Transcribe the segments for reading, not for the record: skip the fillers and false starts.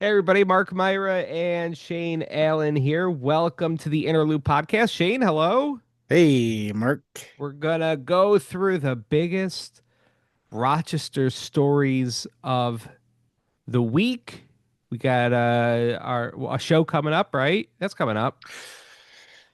Hey everybody, Mark Myra and Shane Allen here. Welcome to the Interlude Podcast. Shane, hello. Hey, Mark. We're gonna go through the biggest Rochester stories of the week. We got our a show coming up, right? That's coming up.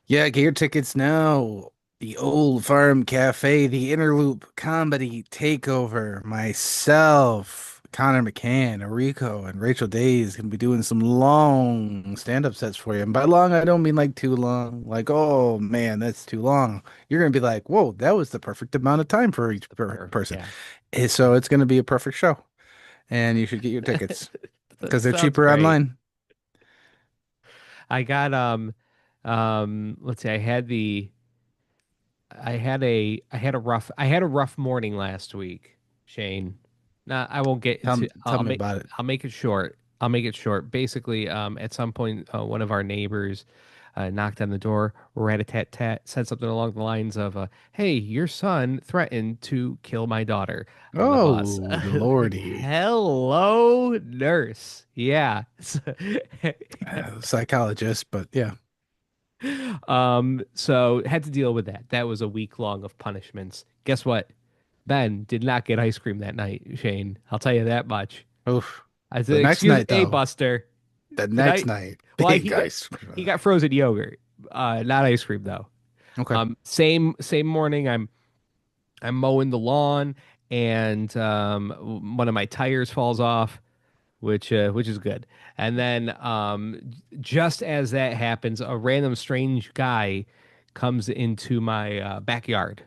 Yeah, get your tickets now. The Old Farm Cafe, the Interloop Comedy Takeover. Myself, Connor McCann, Rico, and Rachel Days gonna be doing some long stand-up sets for you. And by long, I don't mean like too long. Like, oh man, that's too long. You're gonna be like, whoa, that was the perfect amount of time for each person. Yeah. So it's gonna be a perfect show, and you should get your tickets That because they're sounds cheaper great. online. I got let's see, I had a rough morning last week, Shane. Nah, I won't get Tell into tell me about it. I'll make it short. I'll make it short. Basically, at some point one of our neighbors knocked on the door, rat-a-tat-tat, said something along the lines of "Hey, your son threatened to kill my daughter on the bus." Oh, Like, Lordy. hello, nurse. Yeah. Psychologist, but yeah. So had to deal with that. That was a week long of punishments. Guess what? Ben did not get ice cream that night, Shane. I'll tell you that much. Oof. I The said, next "Excuse night, me, though, Buster. the next Tonight." night, Well, big guys. he got frozen yogurt, not ice cream though. Okay. Same morning. I'm mowing the lawn, and one of my tires falls off, which is good. And then just as that happens, a random strange guy comes into my backyard,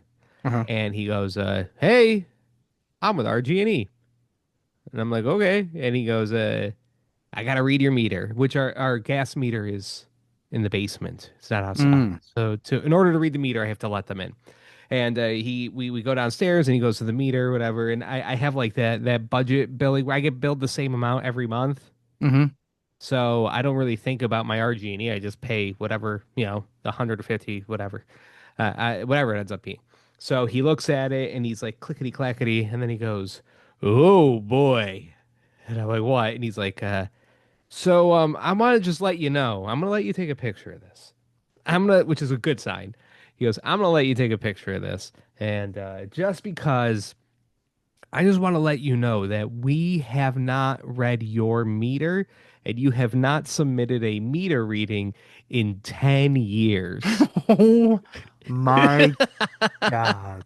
Uh-huh. and he goes, "Hey, I'm with RG&E," and I'm like, "Okay," and he goes, "I gotta read your meter," which our gas meter is in the basement. It's not outside. Mm. So in order to read the meter, I have to let them in. And we go downstairs and he goes to the meter, whatever. And I have like that budget billing where I get billed the same amount every month. Mm-hmm. So I don't really think about my RG&E. I just pay whatever, the 150, whatever, whatever it ends up being. So he looks at it and he's like clickety clackety, and then he goes, "Oh boy," and I'm like, "What?" And he's like, I want to just let you know. I'm gonna let you take a picture of this. Which is a good sign. He goes, "I'm gonna let you take a picture of this, and just because." I just want to let you know that we have not read your meter and you have not submitted a meter reading in 10 years. Oh my God.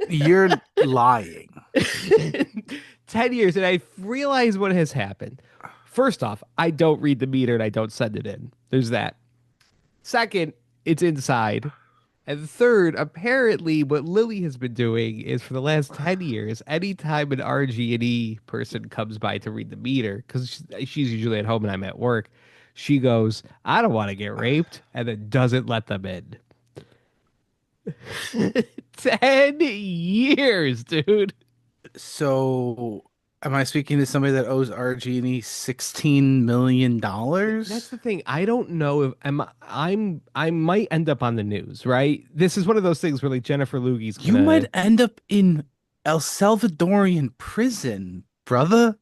You're lying. 10 years. And I realize what has happened. First off, I don't read the meter and I don't send it in. There's that. Second, it's inside. And third, apparently, what Lily has been doing is for the last 10 years, anytime an RG&E person comes by to read the meter, because she's usually at home and I'm at work, she goes, "I don't want to get raped," and then doesn't let them in. 10 years, dude. So, am I speaking to somebody that owes RG&E $16 million? That's dollars? the thing. I don't know if I might end up on the news, right? This is one of those things where like Jennifer Lugie's You might gonna. end up in El Salvadorian prison, brother.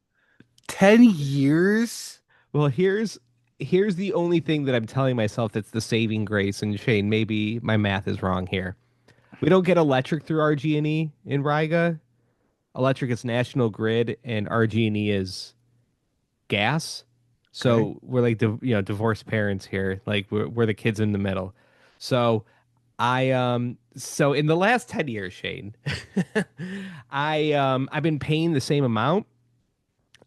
10 years? Well, here's the only thing that I'm telling myself that's the saving grace. And Shane, maybe my math is wrong here. We don't get electric through RG&E in Riga. Electric is National Grid, and RG&E is gas. Okay. So we're like divorced parents here. Like we're the kids in the middle. So so in the last 10 years, Shane, I've been paying the same amount.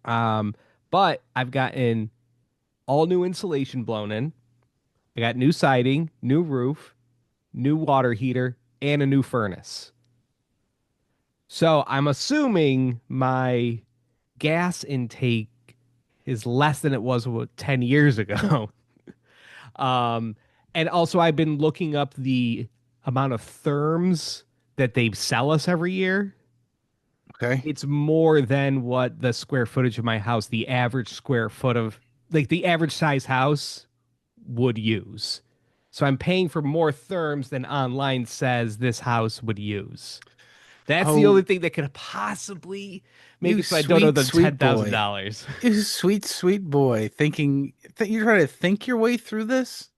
Um, but I've gotten all new insulation blown in. I got new siding, new roof, new water heater, and a new furnace. So I'm assuming my gas intake is less than it was 10 years ago. Um, and also, I've been looking up the amount of therms that they sell us every year. Okay. It's more than what the square footage of my house, the average square foot of, like the average size house would use. So I'm paying for more therms than online says this house would use. That's the only Oh, thing that could possibly make you it so I don't owe sweet, them ten sweet thousand boy. dollars. You sweet, sweet boy. Thinking that you're trying to think your way through this?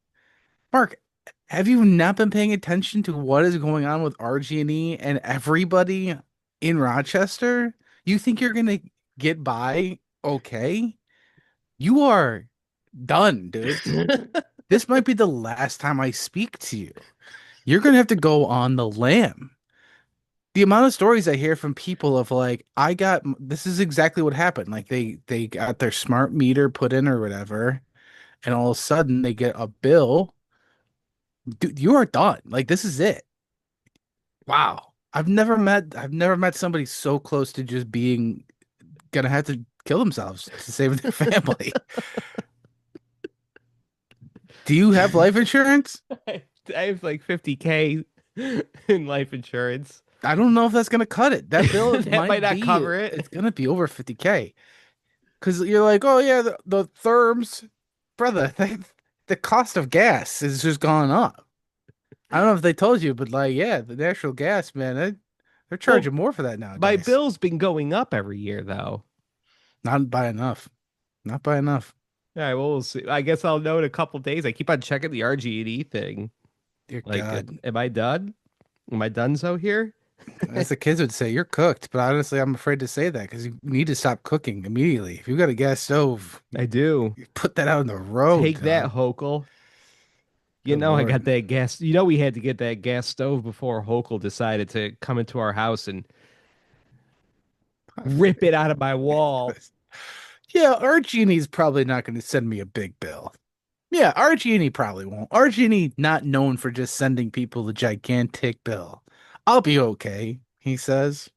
Mark, have you not been paying attention to what is going on with RG&E and everybody in Rochester? You think you're gonna get by okay? You are done, dude. This might be the last time I speak to you. You're gonna have to go on the lam. The amount of stories I hear from people of like, I got this is exactly what happened. Like they got their smart meter put in or whatever, and all of a sudden they get a bill. Dude, you are done. Like this is it. Wow. I've never met somebody so close to just being gonna have to kill themselves to save their family. Do you have life insurance? I have like 50K in life insurance. I don't know if that's gonna cut it. That bill That might might not be cover it. it's gonna be over 50K. Because you're like, oh yeah, the therms, brother, the cost of gas has just gone up. I don't know if they told you, but like, yeah, the natural gas, man, they're Well, charging more for that my nowadays. bill's been going up every year though. Not by enough. Not by enough. All right, well, we'll see. I guess I'll know in a couple days. I keep on checking the RG&E thing. Dear Like, God. am I done? Am I done so here? As the kids would say, you're cooked. But honestly, I'm afraid to say that because you need to stop cooking immediately. If you've got a gas stove, I do. you put that out on the road, Take that, dog. Hokel. You Good know I got Lord. that gas. You know we had to get that gas stove before Hokel decided to come into our house and rip it out of my wall. Yeah, our genie's probably not going to send me a big bill. Yeah, our genie probably won't. Our genie not known for just sending people a gigantic bill. I'll be okay, he says.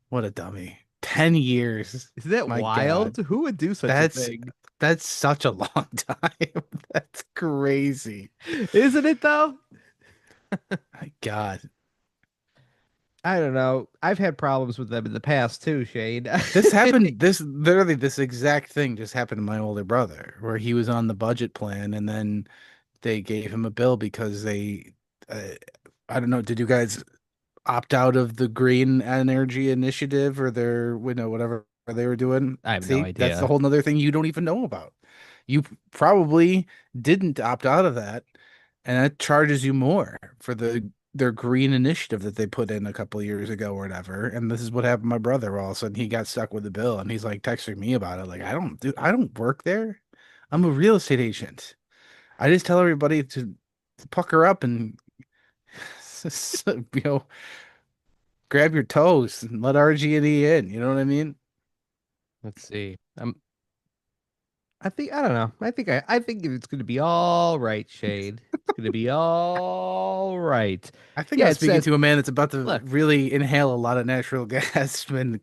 What a dummy. 10 years. Isn't that My wild? God. Who would do such a That's thing? that's such a long time. That's crazy. Isn't it though? My God. I don't know. I've had problems with them in the past too, Shane. This happened, this literally this exact thing just happened to my older brother, where he was on the budget plan and then they gave him a bill because uh, I don't know, did you guys opt out of the green energy initiative or their, whatever they were doing? I have no See, that's the idea. whole nother thing you don't even know about. You probably didn't opt out of that, and that charges you more for their green initiative that they put in a couple of years ago or whatever. And this is what happened to my brother. All of a sudden, he got stuck with the bill, and he's like texting me about it. Like, I don't work there. I'm a real estate agent. I just tell everybody to pucker up and you know grab your toes and let RG&E in. You know what I mean? Let's see. I think I don't know. I think it's gonna be all right, Shade. It's gonna be all right. I think Yeah, I'm it speaking says, to a man that's about to look, really inhale a lot of natural gas and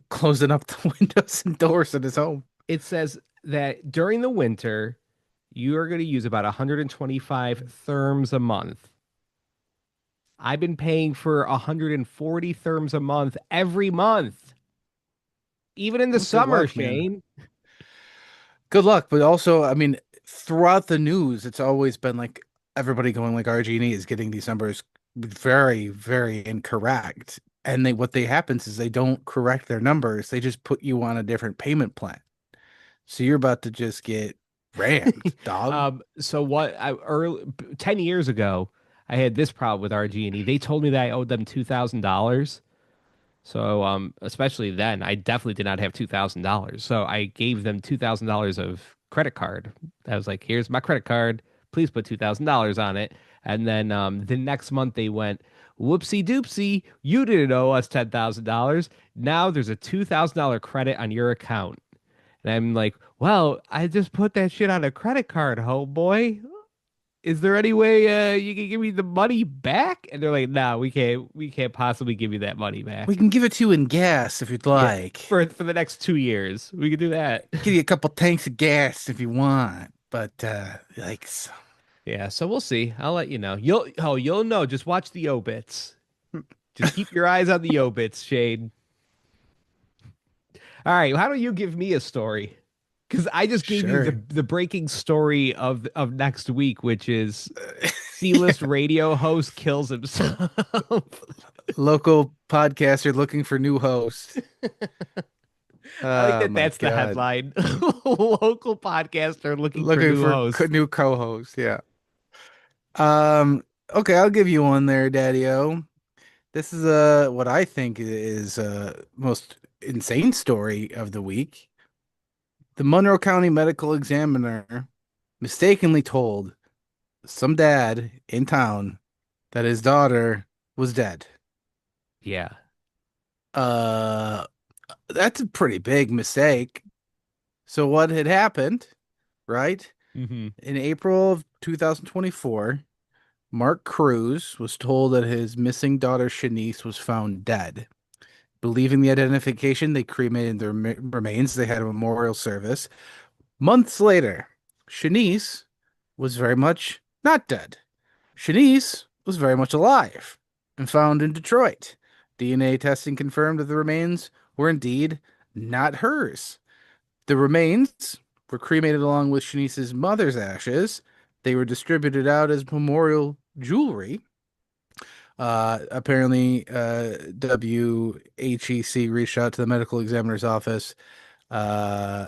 closing up the windows and doors in his home. it says that during the winter, you are gonna use about 125 therms a month. I've been paying for 140 therms a month every month, even in the Well, good summer, luck, man. Shane. Good luck, but also, I mean, throughout the news, it's always been like everybody going like RG&E is getting these numbers very, very incorrect. And what they happens is they don't correct their numbers. They just put you on a different payment plan. So you're about to just get rammed, dog. So what I early 10 years ago, I had this problem with RG&E. They told me that I owed them $2,000. So especially then, I definitely did not have $2,000. So I gave them $2,000 of credit card. I was like, "Here's my credit card. Please put $2,000 on it." And then the next month they went, "Whoopsie doopsie, you didn't owe us $10,000. Now there's a $2,000 credit on your account." And I'm like, "Well, I just put that shit on a credit card, homeboy. Is there any way you can give me the money back?" And they're like, "No, we can't possibly give you that money We back." can give it to you in gas if you'd Yeah, like. for the next 2 years, we could do that. Give you a couple tanks of gas if you want. But yikes. Yeah, so we'll see. I'll let you know. You'll know. Just watch the obits. Just keep your eyes on the obits, Shade. All right, how do you give me a story? Because I just gave you Sure. the breaking story of next week, which is Yeah. C-list radio host kills himself. Local podcaster looking for new host. I like Oh that my that's the God. headline. Local podcaster looking for Looking new for host. new co-host. Yeah. Um, okay, I'll give you one there, Daddy-O. This is what I think is most insane story of the week. The Monroe County Medical Examiner mistakenly told some dad in town that his daughter was dead. Yeah. Uh, that's a pretty big mistake. So what had happened, right? Hmm. In April of 2024, Mark Cruz was told that his missing daughter Shanice was found dead. Believing the identification, they cremated their remains. They had a memorial service. Months later, Shanice was very much not dead. Shanice was very much alive and found in Detroit. DNA testing confirmed that the remains were indeed not hers. The remains were cremated along with Shanice's mother's ashes. They were distributed out as memorial jewelry. Apparently, WHEC reached out to the medical examiner's office. Uh,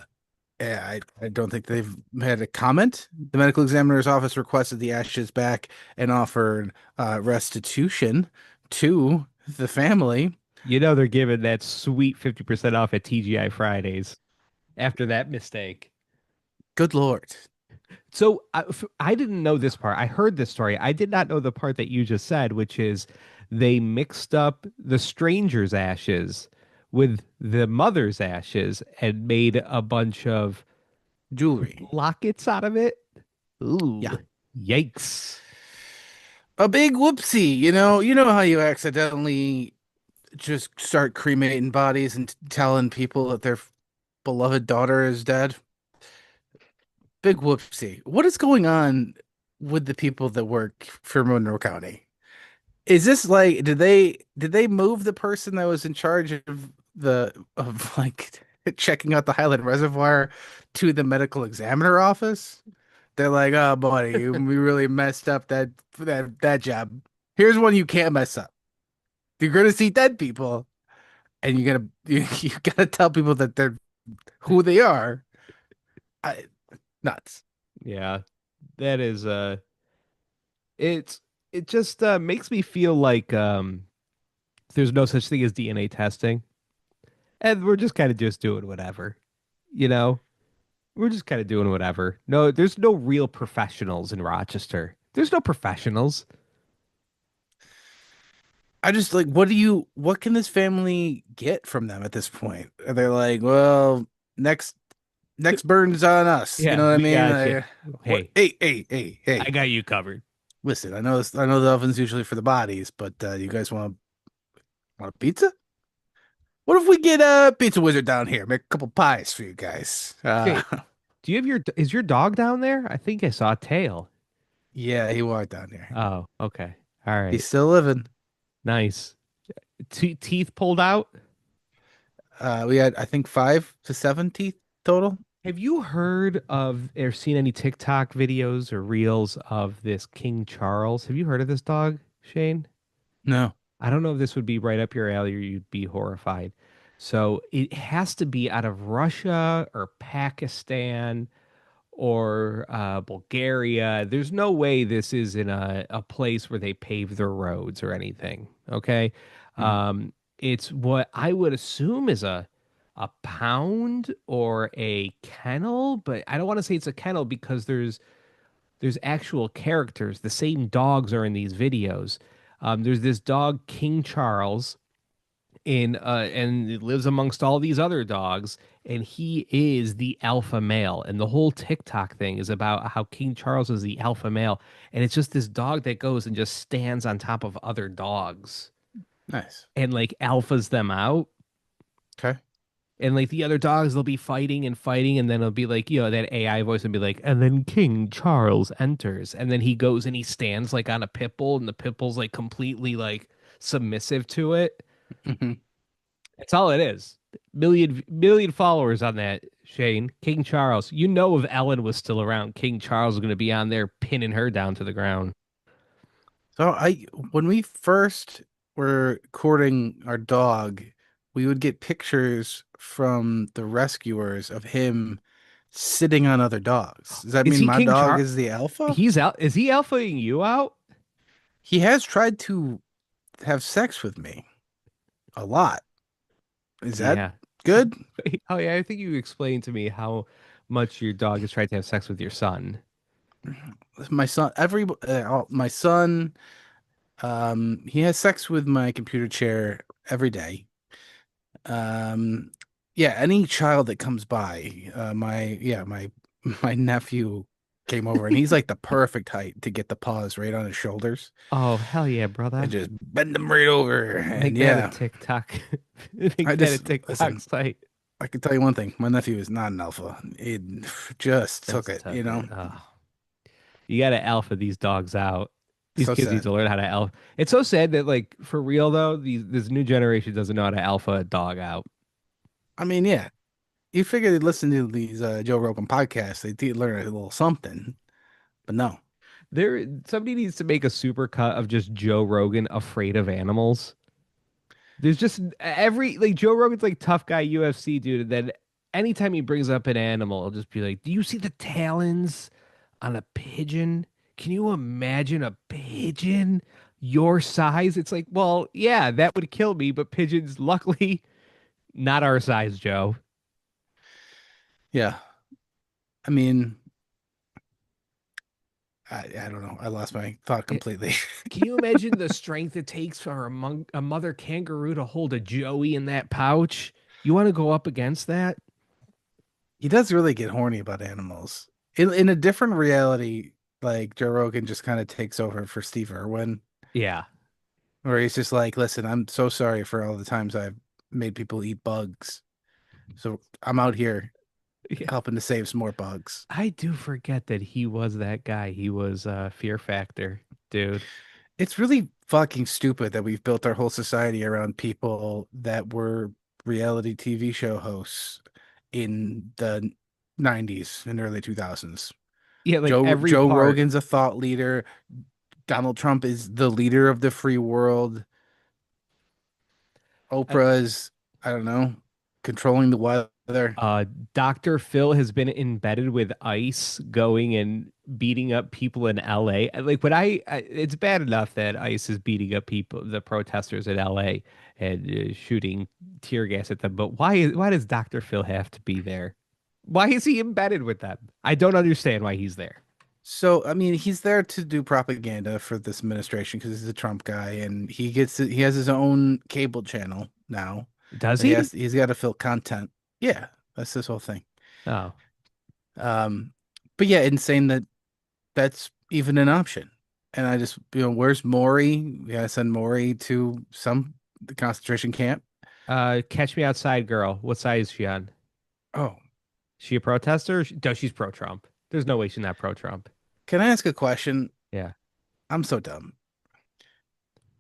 yeah, I don't think they've had a comment. The medical examiner's office requested the ashes back and offered restitution to the family. You know they're giving that sweet 50% off at TGI Fridays after that mistake. Good Lord. So I didn't know this part. I heard this story. I did not know the part that you just said, which is they mixed up the stranger's ashes with the mother's ashes and made a bunch of Jewelry. lockets out of it. Yeah. Ooh, yikes. A big whoopsie, you know how you accidentally just start cremating bodies and telling people that their beloved daughter is dead. Big whoopsie. What is going on with the people that work for Monroe County? Is this like did they move the person that was in charge of like checking out the Highland Reservoir to the medical examiner office? They're like, "Oh, buddy, we really messed up that job. Here's one you can't mess up. You're gonna see dead people, and you gotta tell people that they're who they are." I, Nuts. Yeah, that is it's it just makes me feel like there's no such thing as DNA testing and we're just kind of just doing whatever. You know? We're just kind of doing whatever. No, there's no real professionals in Rochester. There's no professionals. I just like, what can this family get from them at this point? Are they like, well, next burn's on us. You Yeah, know what I we mean? got you. What? Hey, I Hey. got you covered. Listen, I know the oven's usually for the bodies, but you guys want a pizza? What if we get a pizza wizard down here? Make a couple pies for you guys. Hey, do you have is your dog down there? I think I saw a tail. Yeah, he walked down there. Oh, okay. All He's right. still living. Nice. Teeth pulled out? We had, I think, 5 to 7 teeth total. Have you heard of or seen any TikTok videos or reels of this King Charles? Have you heard of this dog, Shane? No. I don't know if this would be right up your alley or you'd be horrified. So it has to be out of Russia or Pakistan or Bulgaria. There's no way this is in a place where they pave their roads or anything. Okay. Mhm. It's what I would assume is a pound or a kennel, but I don't want to say it's a kennel because there's actual characters. The same dogs are in these videos. There's this dog, King Charles, and it lives amongst all these other dogs, and he is the alpha male. And the whole TikTok thing is about how King Charles is the alpha male, and it's just this dog that goes and just stands on top of other dogs Nice. and like alphas them out. Okay. And like the other dogs, they'll be fighting and fighting, and then it'll be like, that AI voice would be like, and then King Charles enters, and then he goes and he stands like on a pit bull, and the pit bull's like completely like submissive to it. Mhm. That's all it is. Million followers on that Shane, King Charles. You know, if Ellen was still around, King Charles was going to be on there pinning her down to the ground. So when we first were courting our dog, we would get pictures from the rescuers of him sitting on other dogs. Does that Is mean he my King dog Charles? is the alpha? He's out. Is he alphaing you out? He has tried to have sex with me a lot. Is that Yeah. good? Oh yeah, I think you explained to me how much your dog has tried to have sex with your son. My son, my son, he has sex with my computer chair every day. Um, yeah, any child that comes by, my nephew came over and he's like the perfect height to get the paws right on his shoulders Oh hell yeah, and brother! just bend them right over. And Make that a yeah, TikTok. Make I that a just TikTok listen. site. I can tell you one thing: my nephew is not an alpha. It just took Just it, took it. Oh, uh, you got to alpha these dogs out. These so kids need sad. to learn how to alpha. It's so sad that like for real though, this new generation doesn't know how to alpha a dog out. I mean, yeah, you figure they'd listen to these Joe Rogan podcasts, they did learn a little something, but no. There, somebody needs to make a super cut of just Joe Rogan afraid of animals. There's just every like Joe Rogan's like tough guy UFC dude, and then anytime he brings up an animal, he'll just be like, "Do you see the talons on a pigeon? Can you imagine a pigeon your size?" It's like, well, yeah, that would kill me, but pigeons, luckily, not our size, Joe. Yeah, I mean, I don't know. I lost my thought It, completely. can you imagine the strength it takes for a mother kangaroo to hold a joey in that pouch? You want to go up against that? He does really get horny about animals. In a different reality, like Joe Rogan just kind of takes over for Steve Irwin, Yeah. where he's just like, listen, I'm so sorry for all the times I've made people eat bugs. So I'm out here helping to save some more bugs. I do forget that he was that guy. He was Fear Factor, dude. It's really fucking stupid that we've built our whole society around people that were reality TV show hosts in the 90s and early 2000s. Yeah, like Joe every Joe part. Rogan's a thought leader. Donald Trump is the leader of the free world. Uh, Oprah is, I don't know, controlling the weather. uh, Dr. Phil has been embedded with ICE going and beating up people in LA. Like, it's bad enough that ICE is beating up people, the protesters in LA, and shooting tear gas at them. But why does Dr. Phil have to be there? Why is he embedded with them? I don't understand why he's there. So, I mean, he's there to do propaganda for this administration because he's a Trump guy and he has his own cable channel now. Does He he? has he's got to fill content. Yeah, that's this whole thing. Oh, Um, but yeah, insane that that's even an option. And I just, where's Maury? We gotta send Maury to some the concentration camp. Catch Me Outside girl. What side is she on? Oh, She a protester? No, she's pro Trump. There's no way she's not pro Trump. can I ask a question? Yeah. I'm so dumb.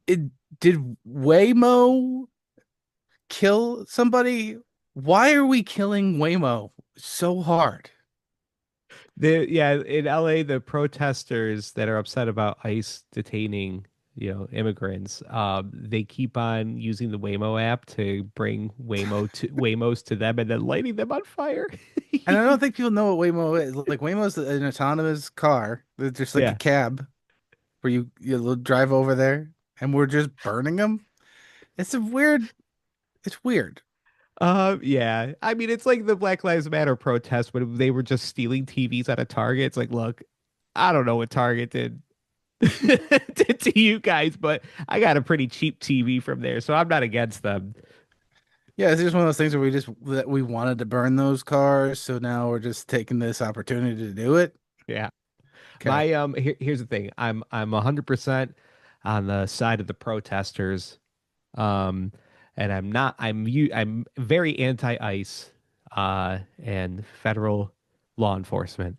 It did Waymo kill somebody? Why are we killing Waymo so hard? Yeah, in LA, the protesters that are upset about ICE detaining, immigrants, they keep on using the Waymo app to bring Waymos to them and then lighting them on fire. And I don't think people know what Waymo is. Like Waymo's an autonomous car. It's just like a Yeah. cab where you drive over there and we're just burning them. It's a weird. It's weird. Yeah. I mean, it's like the Black Lives Matter protest when they were just stealing TVs out of Target. It's like, look, I don't know what Target did to you guys, but I got a pretty cheap TV from there, so I'm not against them. Yeah, it's just one of those things where we wanted to burn those cars, so now we're just taking this opportunity to do it. Yeah. Okay. Here's the thing. I'm 100% on the side of the protesters. Um and I'm very anti-ICE and federal law enforcement.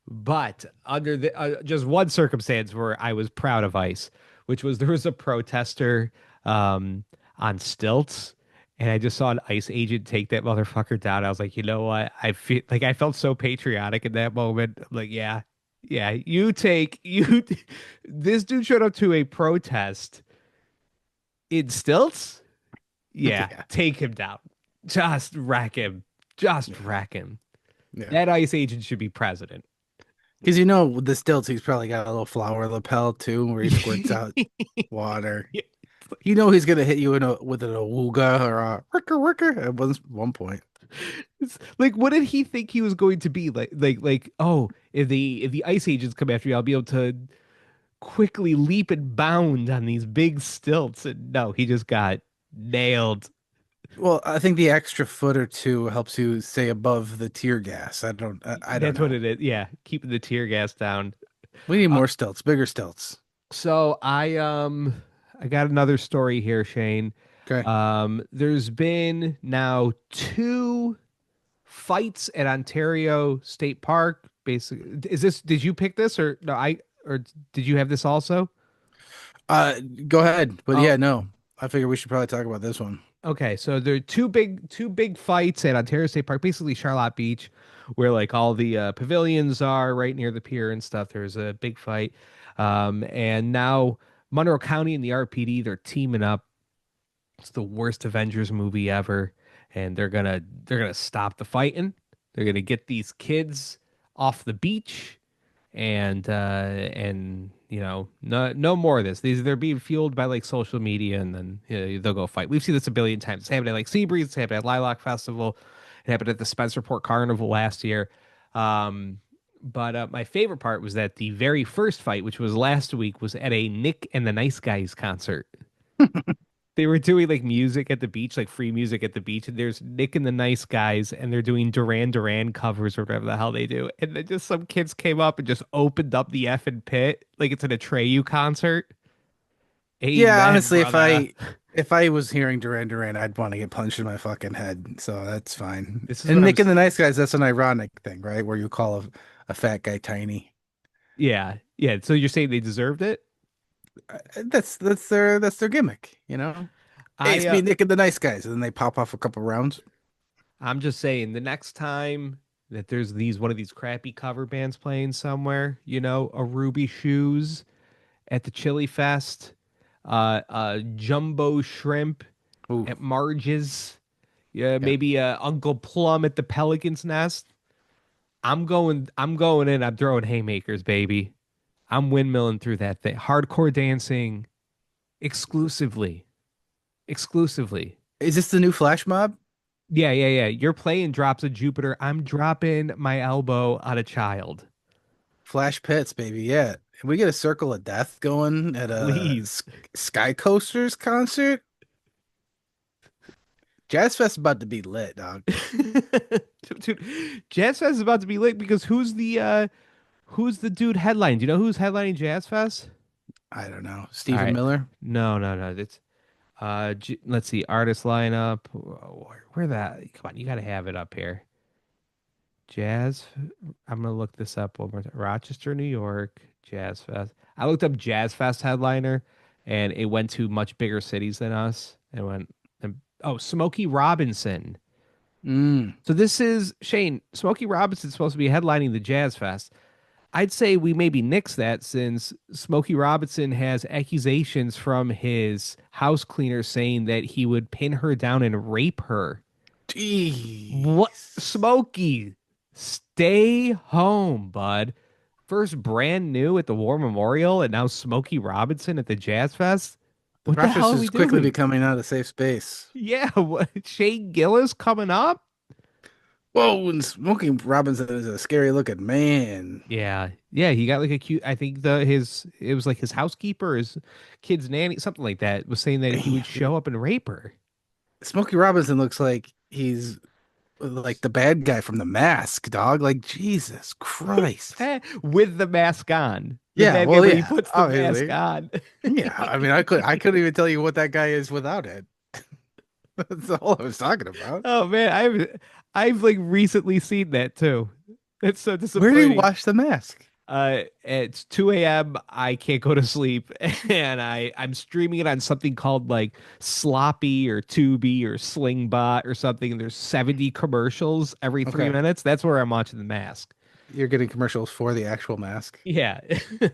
But under the just one circumstance where I was proud of ICE, which was there was a protester um on stilts and I just saw an ICE agent take that motherfucker down. I was like, you know what? I feel like I felt so patriotic in that moment. I'm like, yeah, yeah, you take you. This dude showed up to a protest in stilts. Yeah, Yeah, take him down. Just wreck him. Just yeah, wreck him. yeah. That ICE agent should be president. Because with the stilts, he's probably got a little flower lapel too, where he squirts out water. He's gonna hit you with an awooga or a worker worker at one point. It's like, what did he think he was going to be like? Oh, if the ice agents come after me, I'll be able to quickly leap and bound on these big stilts. And no, he just got nailed. Well, I think the extra foot or two helps you stay above the tear gas. I don't That's what know. it is. Yeah, keeping the tear gas down. We need Uh, more stilts, bigger stilts. so I got another story here, Shane. Okay. There's been now two fights at Ontario State Park. Basically, did you pick this or no? Or did you have this also? Uh, Go ahead. But Oh, yeah, no. I figure we should probably talk about this one. okay. So there are two big fights at Ontario State Park, basically Charlotte Beach, where like all the pavilions are right near the pier and stuff. There's a big fight, and now Monroe County and the RPD they're teaming up. It's the worst Avengers movie ever, and they're gonna stop the fighting. They're gonna get these kids off the beach, and no more of this. They're being fueled by like social media, and then they'll go fight. We've seen this a billion times. It's happened at like Seabreeze. It's happened at Lilac Festival. It happened at the Spencerport Carnival last year. But my favorite part was that the very first fight, which was last week, was at a Nick and the Nice Guys concert. They were doing like music at the beach, like free music at the beach, and there's Nick and the Nice Guys, and they're doing Duran Duran covers or whatever the hell they do. And then just some kids came up and just opened up the effing pit like it's an Atreyu concert. Yeah, Amen, honestly, brother. if I was hearing Duran Duran, I'd want to get punched in my fucking head. So that's fine. This is And what I'm. Nick and the Nice Guys, that's an ironic thing, right? Where you call a fat guy tiny. Yeah, yeah. So you're saying they deserved it? That's their gimmick, you know? Hey, I it's me, Nick and the Nice Guys, and then they pop off a couple rounds. I'm just saying the next time that there's these one of these crappy cover bands playing somewhere, a Ruby Shoes at the Chili Fest, Jumbo Shrimp Ooh, at Marge's, yeah, yeah. maybe Uncle Plum at the Pelican's Nest. I'm going in. I'm throwing haymakers, baby. I'm windmilling through that thing. Hardcore dancing exclusively, exclusively. Is this the new flash mob? Yeah, yeah, yeah. You're playing Drops of Jupiter. I'm dropping my elbow on a child. Flash pits, baby. Yeah. Can we get a Circle of Death going at a Please. Sky Coasters concert? Jazz Fest about to be lit, dog. Dude, Jazz Fest is about to be lit because who's the dude headlining? Do you know who's headlining Jazz Fest? I don't know. All Stephen right. Miller? No, no, no. It's let's see, artist lineup. Where that? Come on, you gotta have it up here. Jazz. I'm gonna look this up one more time. Rochester, New York, Jazz Fest. I looked up Jazz Fest headliner, and it went to much bigger cities than us. It went. Oh, Smokey Robinson. Mm. So this is Shane. Smokey Robinson's supposed to be headlining the Jazz Fest. I'd say we maybe nix that since Smokey Robinson has accusations from his house cleaner saying that he would pin her down and rape her. What? Jeez. Smokey, stay home, bud. First brand new at the War Memorial and now Smokey Robinson at the Jazz Fest. The What the hell Rochester are we is quickly doing? becoming not a safe space. Yeah, what, Shane Gillis coming up? Whoa, and Smokey Robinson is a scary looking man. Yeah, yeah, he got like a cute. I think it was like his housekeeper, his kid's nanny, something like that, was saying that he would show up and rape her. Smokey Robinson looks like he's like the bad guy from The Mask, dog. Like Jesus Christ. With the mask on. The Yeah, bad guy well, when he yeah, puts the mask obviously. on. Yeah, I mean, I couldn't even tell you what that guy is without it. That's all I was talking about. Oh man, I've like recently seen that too. It's so Where do you disappointing. watch The Mask? It's 2 a.m. I can't go to sleep, and I'm streaming it on something called like Sloppy or Tubi or Slingbot or something. And there's 70 commercials every three Okay. minutes. That's where I'm watching The Mask. You're getting commercials for the actual mask. Yeah,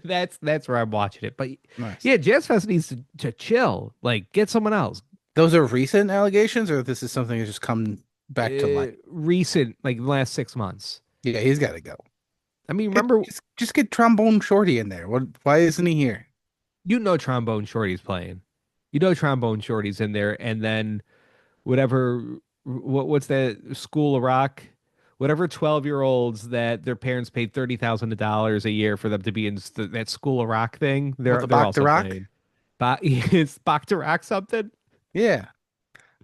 that's where I'm watching it. But Nice. yeah, Jazz Fest needs to chill. Like, get someone else. Those are recent allegations, or this is something that's just come back to light? Recent, like the last 6 months. Yeah, he's got to go. I mean, Get remember, just get Trombone Shorty in there. What? Why isn't he here? Trombone Shorty's playing. Trombone Shorty's in there, and then whatever what's that School of Rock? Whatever 12-year-olds that their parents paid $30,000 a year for them to be in that School of Rock thing, What the they're Bach the also Rock? playing. Is Bach to Rock something? Yeah.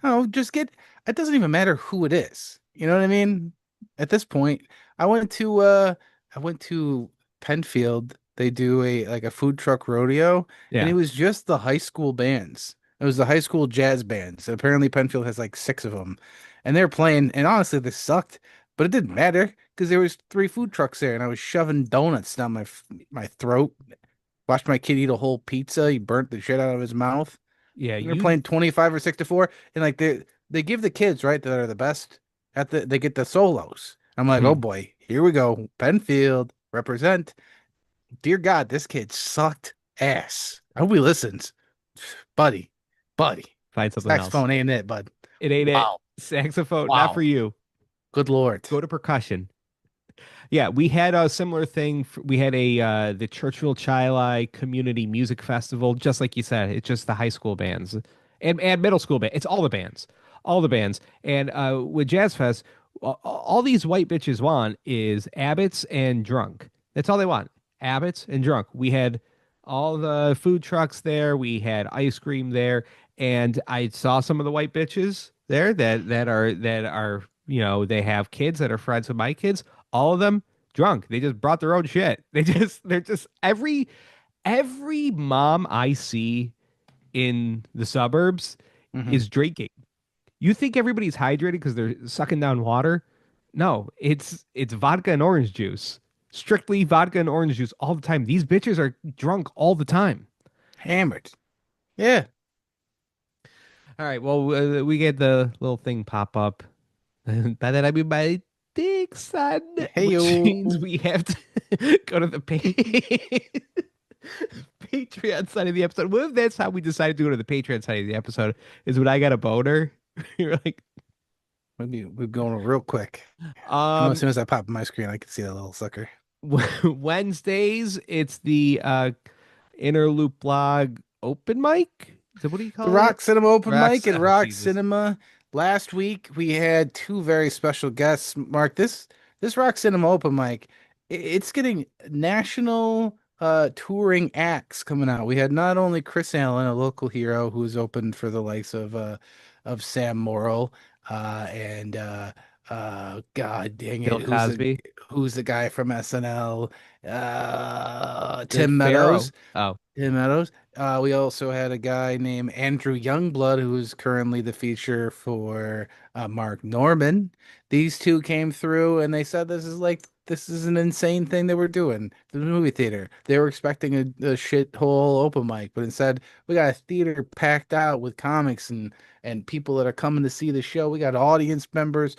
Oh, just get. It doesn't even matter who it is. You know what I mean? At this point, I went to uh I went to Penfield. They do a food truck rodeo, and it Yeah. was just the high school bands. It was the high school jazz bands. Apparently Penfield has like six of them. And they're playing, and honestly, they sucked, but it didn't matter because there was three food trucks there, and I was shoving donuts down my throat. Watched my kid eat a whole pizza. He burnt the shit out of his mouth. Yeah, They're playing 25 or 64, and like they give the kids, right, that are the best they get the solos. I'm like, oh Mhm. boy, here we go. Penfield represent. Dear God, this kid sucked ass. I hope he listens. Buddy, buddy. Find something else. Saxophone ain't it, bud. It ain't it. Wow. Saxophone, not for Wow. you. Good Lord. Go to percussion. Yeah, we had a similar thing. We had the Churchill Chili Community Music Festival, just like you said. It's just the high school bands and middle school band. It's all the bands. And with Jazz Fest, all these white bitches want is Abbott's and drunk. That's all they want. Abbott's and drunk. We had all the food trucks there. We had ice cream there, and I saw some of the white bitches there that are they have kids that are friends with my kids, all of them drunk. They just brought their own shit. They're just every mom I see in the suburbs Hmm. is drinking. You think everybody's hydrated because they're sucking down water? No, it's vodka and orange juice. Strictly vodka and orange juice all the time. These bitches are drunk all the time. Hammered. Yeah. All right, well, we get the little thing pop up. By that I mean my dick, son, Hey which yo. means we have to go to the Patreon side of the episode. What if that's how we decided to go to the Patreon side of the episode? Is when I got a boner. You're like, Maybe we're going real quick. I know as um, soon as I pop my screen, I can see that little sucker. Wednesdays, it's the Interloop blog open mic. So what do you The call it? Rock Cinema open mic Rocks. at Oh, Rock Jesus. Cinema. Last week we had two very special guests. Mark, this Rock Cinema open mic, it's getting national touring acts coming out. We had not only Chris Allen, a local hero who's opened for the likes of Sam Morrill, and God dang Bill it, Cosby. who's the guy from SNL? The Tim Pharaoh. Meadows. Oh, Tim Meadows. We also had a guy named Andrew Youngblood, who is currently the feature for Mark Norman. These two came through and they said this is an insane thing that we're doing. The movie theater. They were expecting a shithole open mic, but instead we got a theater packed out with comics and people that are coming to see the show. We got audience members.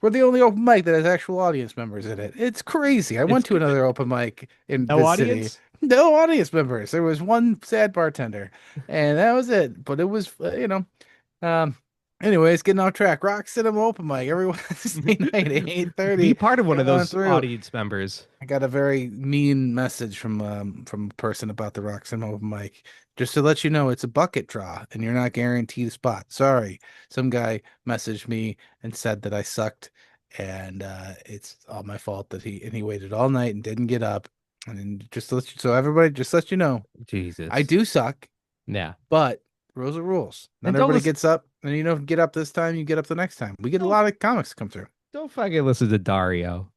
We're the only open mic that has actual audience members in it. It's crazy. I it's went to good. another open mic in No this city. audience. No audience members. There was one sad bartender, and that was it. But it was, um. Anyways, getting off track. Rock Cinema Open Mic every Wednesday night at Be 8:30. part of one of Come on those through. audience members. I got a very mean message from a person about the Rock Cinema Open Mic. Just to let you know, it's a bucket draw, and you're not guaranteed a spot. Sorry, some guy messaged me and said that I sucked, and it's all my fault that he waited all night and didn't get up. And then just to let you, so everybody, just let you know. I Jesus. do suck, Yeah. but rules are rules. And Not everybody gets up, and you don't get up this time, you get up the next time. We get a don't lot of comics come through. don't fucking listen to Dario.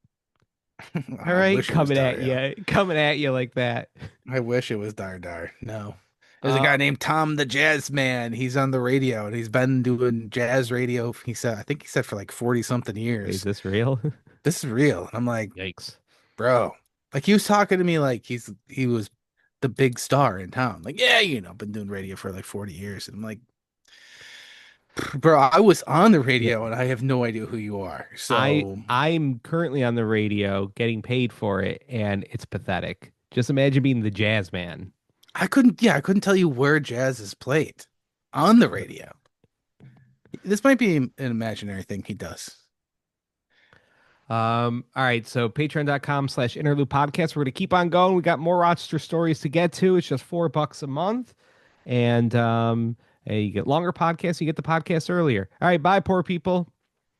All I right, wish it was Dario. coming at you like that. I wish it was Dar Dar. No. There's a guy Um, named Tom the Jazz Man. He's on the radio and he's been doing jazz radio. I think he said for like 40 something is years. this real? This is real. I'm like, Yikes. bro, Like he was talking to me like he was the big star in town. Like, yeah, been doing radio for like 40 years. And I'm like, bro, I was on the Yeah. radio and I have no idea who you are. I So I'm currently on the radio getting paid for it, and it's pathetic. Just imagine being the jazz man. I couldn't tell you where jazz is played on the radio. This might be an imaginary thing he does. All right, so patreon.com/interlude podcast. We're gonna keep on going. We got more Rochester stories to get to. It's just $4 a month. And you get longer podcasts, you get the podcast earlier. All right, bye, poor people.